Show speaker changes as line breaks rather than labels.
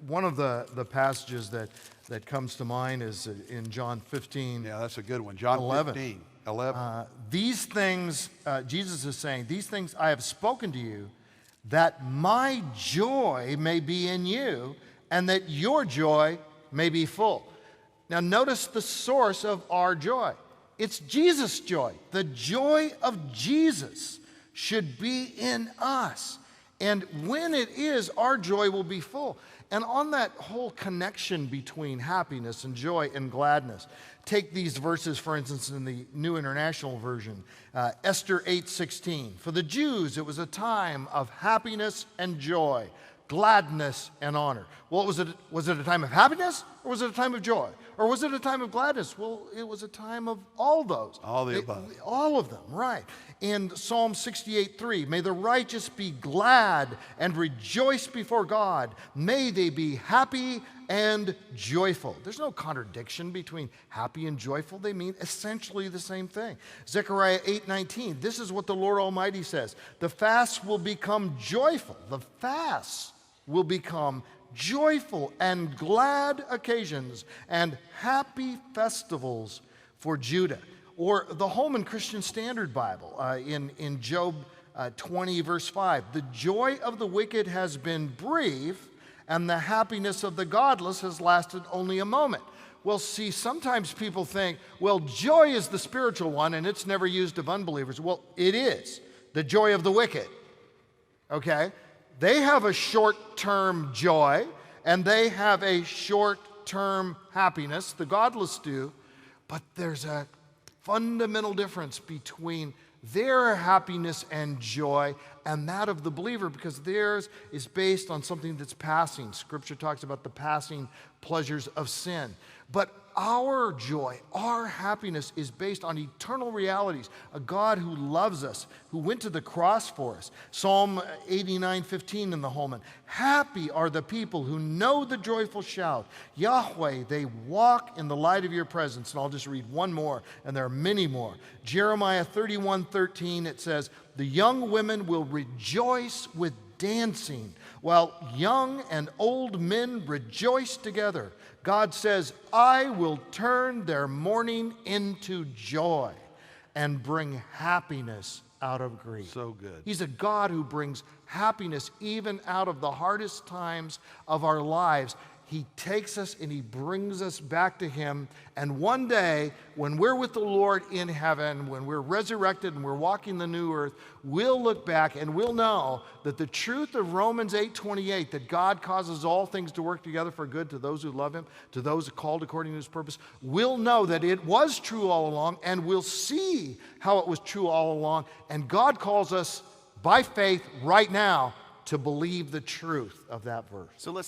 one of the passages that comes to mind is in John 15.
Yeah, that's a good one. John
11.
15, 11.
These things, Jesus is saying, these things I have spoken to you, that my joy may be in you, and that your joy may be full. Now notice the source of our joy. It's Jesus' joy. The joy of Jesus should be in us. And when it is, our joy will be full. And on that whole connection between happiness and joy and gladness, take these verses, for instance, in the New International Version. Esther 8:16. For the Jews, it was a time of happiness and joy, gladness and honor. Well, was it a time of happiness, or was it a time of joy? Or was it a time of gladness? Well, it was a time of all those.
All the above.
All of them, right. In Psalm 68:3, may the righteous be glad and rejoice before God. May they be happy and joyful. There's no contradiction between happy and joyful. They mean essentially the same thing. Zechariah 8:19, this is what the Lord Almighty says. The fasts will become joyful. The fasts will become joyful and glad occasions and happy festivals for Judah. Or the Holman Christian Standard Bible in Job 20 verse 5. The joy of the wicked has been brief, and the happiness of the godless has lasted only a moment. Well, see, sometimes people think, well, joy is the spiritual one and it's never used of unbelievers. Well, it is. The joy of the wicked. Okay? They have a short-term joy, and they have a short-term happiness. The godless do. But there's a fundamental difference between their happiness and joy and that of the believer, because theirs is based on something that's passing. Scripture talks about the passing pleasures of sin. But our joy, our happiness is based on eternal realities, a God who loves us, who went to the cross for us. Psalm 89:15 in the Holman. Happy are the people who know the joyful shout. Yahweh, they walk in the light of your presence. And I'll just read one more, and there are many more. Jeremiah 31:13, it says, the young women will rejoice with dancing, while young and old men rejoice together. God says, I will turn their mourning into joy and bring happiness out of grief.
So good.
He's a God who brings happiness even out of the hardest times of our lives. He takes us and he brings us back to him. And one day, when we're with the Lord in heaven, when we're resurrected and we're walking the new earth, we'll look back and we'll know that the truth of Romans 8:28, that God causes all things to work together for good to those who love him, to those called according to his purpose, we'll know that it was true all along, and we'll see how it was true all along. And God calls us by faith right now to believe the truth of that verse.
So let's